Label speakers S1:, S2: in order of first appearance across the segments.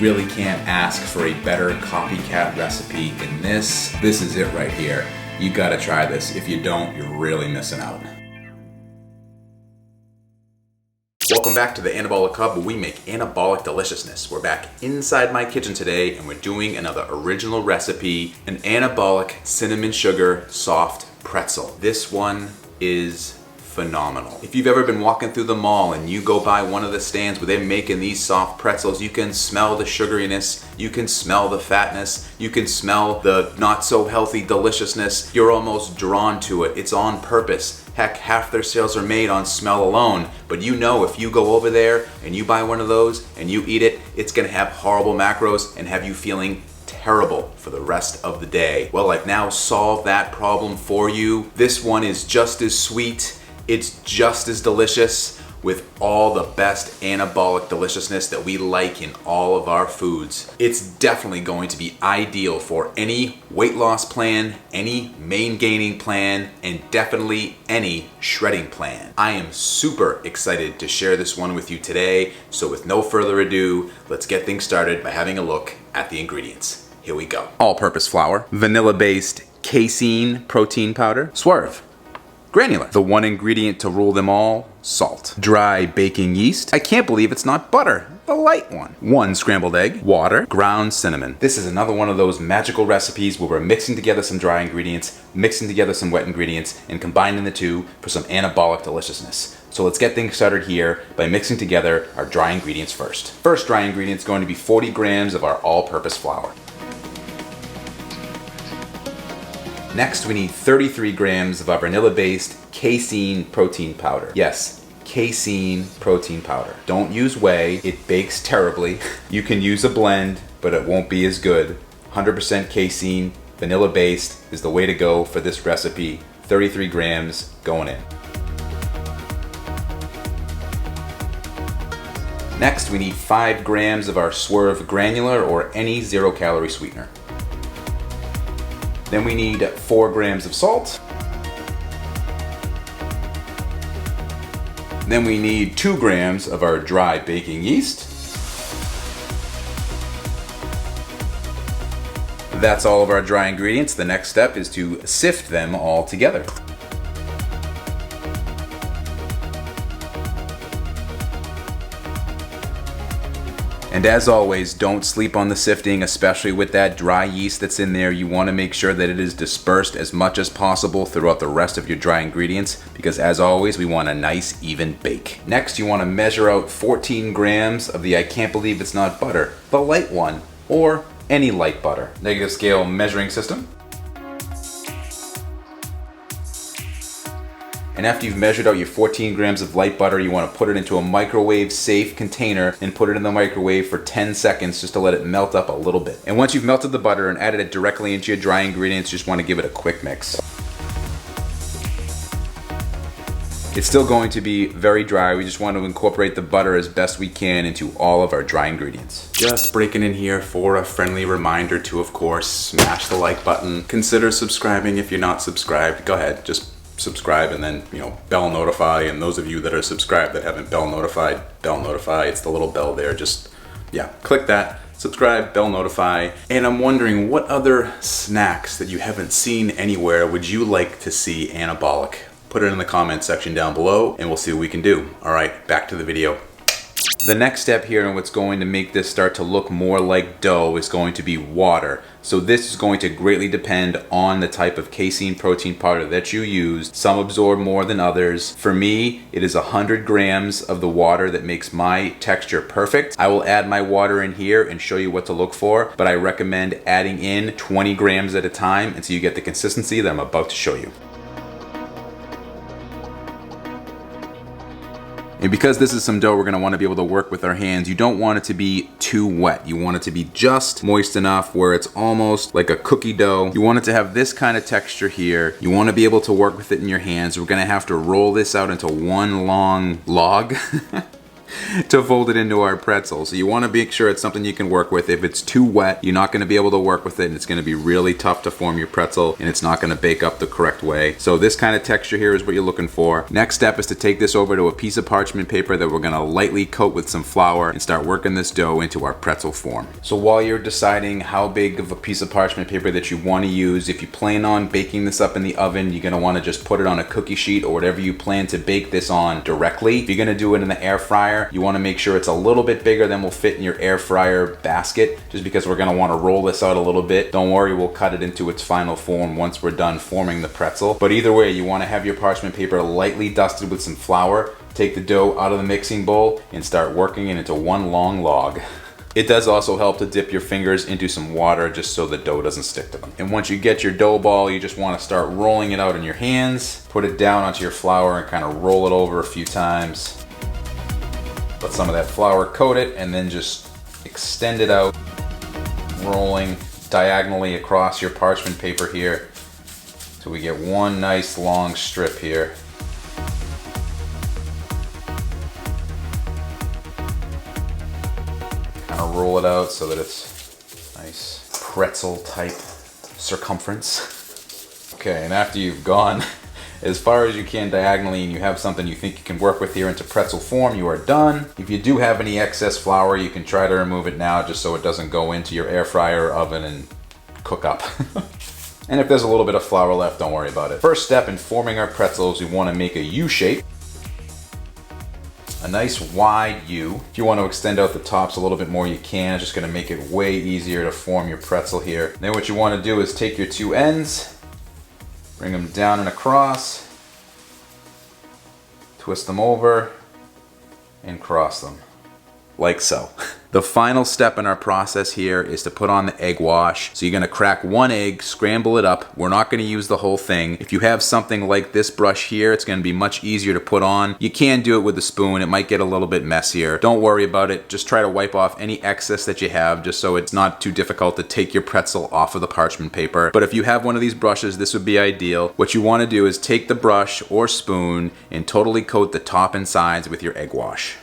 S1: really can't ask for a better copycat recipe than this. This is it right here. You gotta try this. If you don't, you're really missing out. Welcome back to the Anabolic Hub, where we make anabolic deliciousness. We're back inside my kitchen today and we're doing another original recipe, an anabolic cinnamon sugar soft pretzel. This one is phenomenal. If you've ever been walking through the mall and you go by one of the stands where they're making these soft pretzels, you can smell the sugariness, you can smell the fatness, you can smell the not so healthy deliciousness. You're almost drawn to it. It's on purpose. Heck, half their sales are made on smell alone. But you know, if you go over there and you buy one of those and you eat it, it's gonna have horrible macros and have you feeling terrible for the rest of the day. Well, I've now solved that problem for you. This one is just as sweet. It's just as delicious with all the best anabolic deliciousness that we like in all of our foods. It's definitely going to be ideal for any weight loss plan, any main gaining plan, and definitely any shredding plan. I am super excited to share this one with you today. So with no further ado, let's get things started by having a look at the ingredients. Here we go. All-purpose flour, vanilla-based casein protein powder, Swerve, granular. The one ingredient to rule them all, salt. Dry baking yeast. I can't believe it's not butter, the light one. 1 scrambled egg, water, ground cinnamon. This is another one of those magical recipes where we're mixing together some dry ingredients, mixing together some wet ingredients, and combining the two for some anabolic deliciousness. So let's get things started here by mixing together our dry ingredients first. First dry ingredient is going to be 40 grams of our all-purpose flour. Next, we need 33 grams of our vanilla-based casein protein powder. Yes, casein protein powder. Don't use whey, it bakes terribly. You can use a blend, but it won't be as good. 100% casein, vanilla-based is the way to go for this recipe. 33 grams going in. Next, we need 5 grams of our Swerve granular or any 0-calorie sweetener. Then we need 4 grams of salt. Then we need 2 grams of our dry baking yeast. That's all of our dry ingredients. The next step is to sift them all together. And as always, don't sleep on the sifting, especially with that dry yeast that's in there. You want to make sure that it is dispersed as much as possible throughout the rest of your dry ingredients, because as always, we want a nice even bake. Next, you want to measure out 14 grams of the I can't believe it's not butter, the light one, or any light butter. Negative scale measuring system. And after you've measured out your 14 grams of light butter, you want to put it into a microwave safe container and put it in the microwave for 10 seconds just to let it melt up a little bit. And once you've melted the butter and added it directly into your dry ingredients, you just want to give it a quick mix. It's still going to be very dry. We just want to incorporate the butter as best we can into all of our dry ingredients. Just breaking in here for a friendly reminder to, of course, smash the like button. Consider subscribing if you're not subscribed. Go ahead, just subscribe and then, bell notify. And those of you that are subscribed that haven't bell notified, it's the little bell there. Just, click that, subscribe, bell notify. And I'm wondering, what other snacks that you haven't seen anywhere would you like to see anabolic? Put it in the comment section down below and we'll see what we can do. All right, back to the video. The next step here and what's going to make this start to look more like dough is going to be water. So this is going to greatly depend on the type of casein protein powder that you use. Some absorb more than others. For me, it is 100 grams of the water that makes my texture perfect. I will add my water in here and show you what to look for, but I recommend adding in 20 grams at a time until you get the consistency that I'm about to show you. And because this is some dough we're gonna wanna be able to work with our hands, you don't want it to be too wet. You want it to be just moist enough where it's almost like a cookie dough. You want it to have this kind of texture here. You wanna be able to work with it in your hands. We're gonna have to roll this out into one long log. to fold it into our pretzel. So you want to make sure it's something you can work with. If it's too wet, you're not going to be able to work with it, and it's going to be really tough to form your pretzel, and it's not going to bake up the correct way. So this kind of texture here is what you're looking for. Next step is to take this over to a piece of parchment paper that we're going to lightly coat with some flour and start working this dough into our pretzel form. So while you're deciding how big of a piece of parchment paper that you want to use, if you plan on baking this up in the oven, you're going to want to just put it on a cookie sheet or whatever you plan to bake this on directly. If you're going to do it in the air fryer, you want to make sure it's a little bit bigger than will fit in your air fryer basket, just because we're going to want to roll this out a little bit. Don't worry, we'll cut it into its final form once we're done forming the pretzel. But either way, you want to have your parchment paper lightly dusted with some flour. Take the dough out of the mixing bowl and start working it into one long log. It does also help to dip your fingers into some water just so the dough doesn't stick to them. And once you get your dough ball, you just want to start rolling it out in your hands. Put it down onto your flour and kind of roll it over a few times. Let some of that flour coat it and then just extend it out, rolling diagonally across your parchment paper here so we get one nice long strip here. Roll it out so that it's nice pretzel type circumference. Okay, and after you've gone as far as you can diagonally and you have something you think you can work with here into pretzel form, you are done. If you do have any excess flour, you can try to remove it now just so it doesn't go into your air fryer or oven and cook up. And if there's a little bit of flour left, don't worry about it. First step in forming our pretzels, we want to make a U shape. A nice wide U. If you want to extend out the tops a little bit more, you can. It's just going to make it way easier to form your pretzel here. Then what you want to do is take your two ends, bring them down and across, twist them over, and cross them. Like so. The final step in our process here is to put on the egg wash. So you're gonna crack one egg, scramble it up. We're not gonna use the whole thing. If you have something like this brush here, it's gonna be much easier to put on. You can do it with a spoon. It might get a little bit messier. Don't worry about it. Just try to wipe off any excess that you have just so it's not too difficult to take your pretzel off of the parchment paper. But if you have one of these brushes, this would be ideal. What you wanna do is take the brush or spoon and totally coat the top and sides with your egg wash.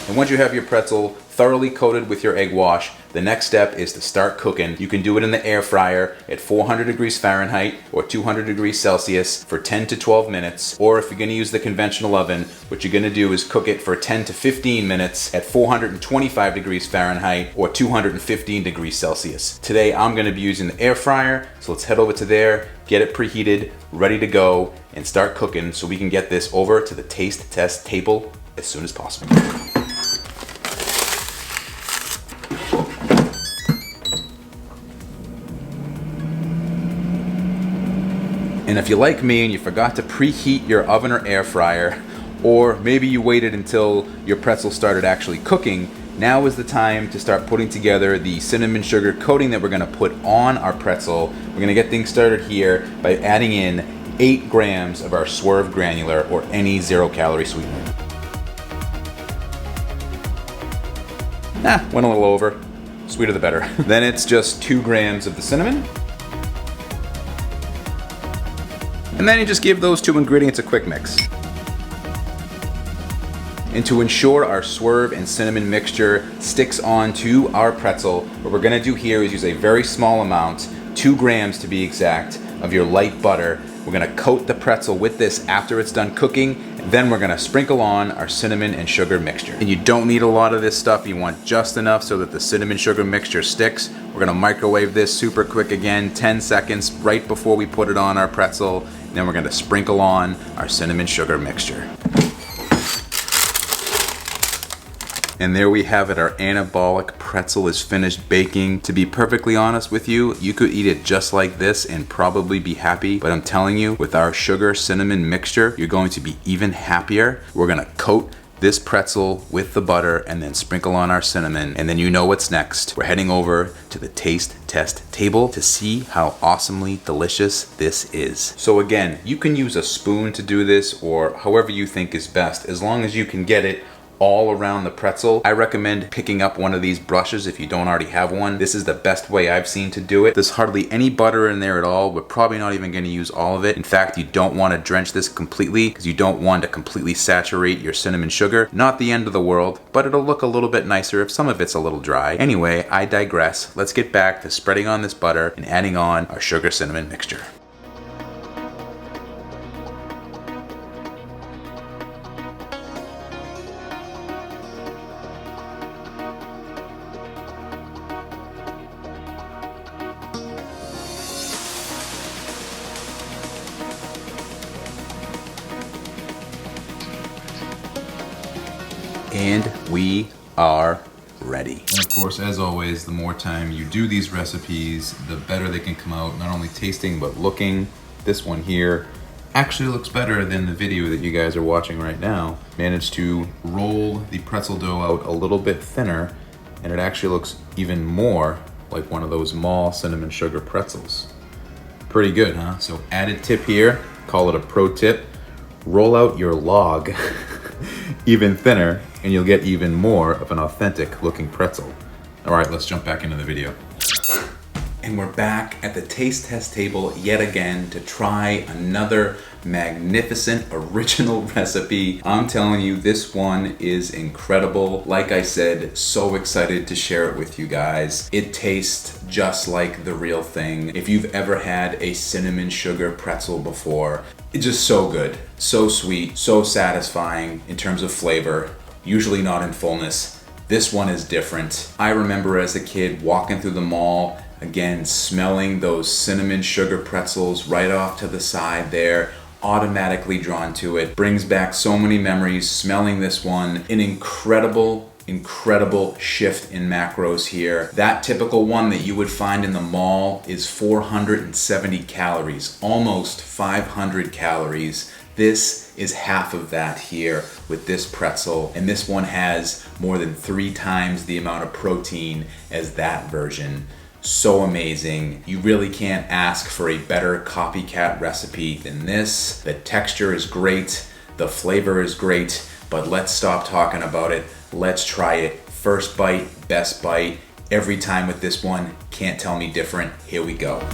S1: And once you have your pretzel thoroughly coated with your egg wash, the next step is to start cooking. You can do it in the air fryer at 400 degrees Fahrenheit or 200 degrees Celsius for 10 to 12 minutes. Or if you're gonna use the conventional oven, what you're gonna do is cook it for 10 to 15 minutes at 425 degrees Fahrenheit or 215 degrees Celsius. Today, I'm gonna be using the air fryer, so let's head over to there, get it preheated, ready to go, and start cooking so we can get this over to the taste test table as soon as possible. And if you're like me and you forgot to preheat your oven or air fryer, or maybe you waited until your pretzel started actually cooking, now is the time to start putting together the cinnamon sugar coating that we're gonna put on our pretzel. We're gonna get things started here by adding in 8 grams of our Swerve granular or any 0-calorie sweetener. Went a little over. Sweeter the better. Then it's just 2 grams of the cinnamon. And then you just give those 2 ingredients a quick mix. And to ensure our Swerve and cinnamon mixture sticks onto our pretzel, what we're gonna do here is use a very small amount, 2 grams to be exact, of your light butter. We're gonna coat the pretzel with this after it's done cooking, and then we're gonna sprinkle on our cinnamon and sugar mixture. And you don't need a lot of this stuff, you want just enough so that the cinnamon sugar mixture sticks. We're gonna microwave this super quick again, 10 seconds right before we put it on our pretzel. And then we're gonna sprinkle on our cinnamon sugar mixture. And there we have it, our Anabolic pretzel is finished baking. To be perfectly honest with you, you could eat it just like this and probably be happy, but I'm telling you, with our sugar cinnamon mixture, you're going to be even happier. We're gonna coat this pretzel with the butter and then sprinkle on our cinnamon, and then you know what's next. We're heading over to the taste test table to see how awesomely delicious this is. So again, you can use a spoon to do this or however you think is best, as long as you can get it all around the pretzel. I recommend picking up one of these brushes if you don't already have one. This is the best way I've seen to do it. There's hardly any butter in there at all. We're probably not even going to use all of it. In fact, you don't want to drench this completely because you don't want to completely saturate your cinnamon sugar. Not the end of the world, but it'll look a little bit nicer if some of it's a little dry. Anyway, I digress. Let's get back to spreading on this butter and adding on our sugar cinnamon mixture. And we are ready. And of course, as always, the more time you do these recipes, the better they can come out, not only tasting, but looking. This one here actually looks better than the video that you guys are watching right now. Managed to roll the pretzel dough out a little bit thinner, and it actually looks even more like one of those mall cinnamon sugar pretzels. Pretty good, huh? So added tip here, call it a pro tip, roll out your log even thinner, and you'll get even more of an authentic looking pretzel. All right, let's jump back into the video. And we're back at the taste test table yet again to try another magnificent original recipe. I'm telling you, this one is incredible. Like I said, so excited to share it with you guys. It tastes just like the real thing. If you've ever had a cinnamon sugar pretzel before, it's just so good, so sweet, so satisfying in terms of flavor, usually not in fullness. This one is different. I remember as a kid walking through the mall, again, smelling those cinnamon sugar pretzels right off to the side there, automatically drawn to it. Brings back so many memories, smelling this one. An incredible shift in macros here. That typical one that you would find in the mall is 470 calories, almost 500 calories. This is half of that here with this pretzel, and this one has more than 3 times the amount of protein as that version. So amazing. You really can't ask for a better copycat recipe than this. The texture is great, the flavor is great, but let's stop talking about it. Let's try it. First bite, best bite. Every time with this one, can't tell me different. Here we go.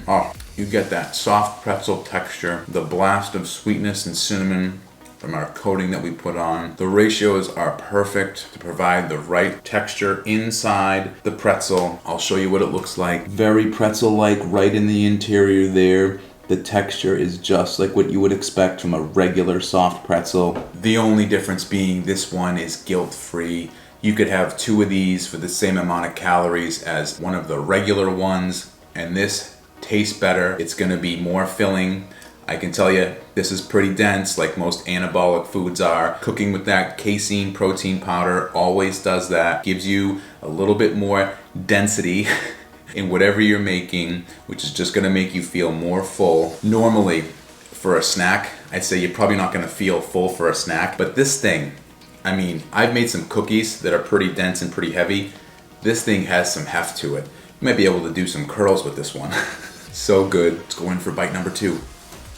S1: Oh, you get that soft pretzel texture, the blast of sweetness and cinnamon from our coating that we put on. The ratios are perfect to provide the right texture inside the pretzel. I'll show you what it looks like. Very pretzel-like right in the interior there. The texture is just like what you would expect from a regular soft pretzel. The only difference being this one is guilt-free. You could have 2 of these for the same amount of calories as one of the regular ones, and this tastes better. It's gonna be more filling. I can tell you, this is pretty dense, like most anabolic foods are. Cooking with that casein protein powder always does that. Gives you a little bit more density in whatever you're making, which is just gonna make you feel more full. Normally, for a snack, I'd say you're probably not gonna feel full for a snack, but this thing, I mean, I've made some cookies that are pretty dense and pretty heavy. This thing has some heft to it. You might be able to do some curls with this one. So good. Let's go in for bite number 2.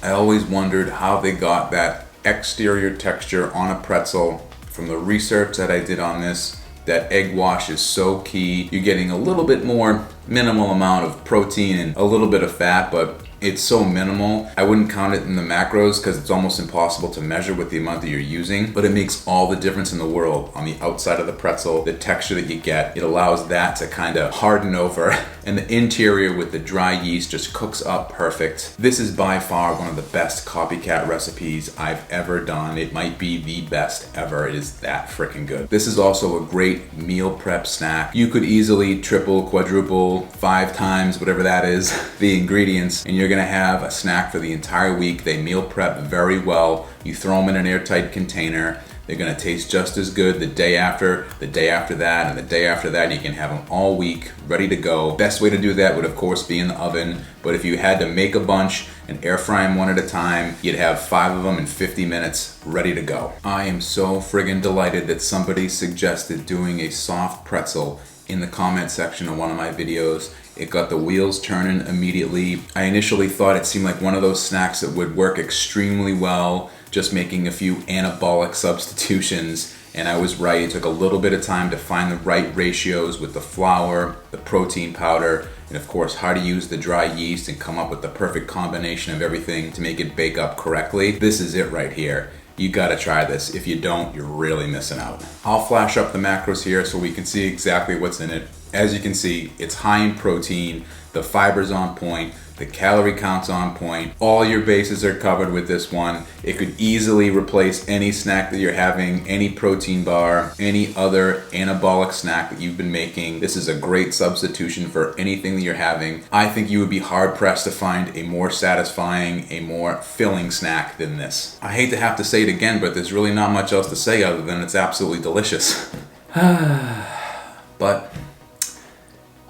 S1: I always wondered how they got that exterior texture on a pretzel. From the research that I did on this, that egg wash is so key. You're getting a little bit more minimal amount of protein and a little bit of fat, but it's so minimal. I wouldn't count it in the macros because it's almost impossible to measure with the amount that you're using, but it makes all the difference in the world on the outside of the pretzel, the texture that you get. It allows that to kind of harden over, and the interior with the dry yeast just cooks up perfect. This is by far one of the best copycat recipes I've ever done. It might be the best ever. It is that freaking good. This is also a great meal prep snack. You could easily triple, quadruple, 5 times, whatever that is, the ingredients, and you're gonna have a snack for the entire week. They meal prep very well. You throw them in an airtight container. They're gonna taste just as good the day after that, and the day after that. You can have them all week, ready to go. Best way to do that would of course be in the oven, but if you had to make a bunch and air fry them one at a time, you'd have 5 of them in 50 minutes, ready to go. I am so friggin' delighted that somebody suggested doing a soft pretzel in the comment section of one of my videos. It got the wheels turning immediately. I initially thought it seemed like one of those snacks that would work extremely well, just making a few anabolic substitutions, and I was right. It took a little bit of time to find the right ratios with the flour, the protein powder, and of course how to use the dry yeast and come up with the perfect combination of everything to make it bake up correctly. This is it right here. You gotta try this. If you don't, you're really missing out. I'll flash up the macros here so we can see exactly what's in it. As you can see, it's high in protein, the fiber's on point, the calorie count's on point. All your bases are covered with this one. It could easily replace any snack that you're having, any protein bar, any other anabolic snack that you've been making. This is a great substitution for anything that you're having. I think you would be hard pressed to find a more satisfying, a more filling snack than this. I hate to have to say it again, but there's really not much else to say other than it's absolutely delicious. But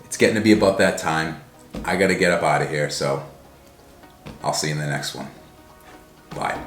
S1: it's getting to be about that time. I gotta get up out of here, so I'll see you in the next one. Bye.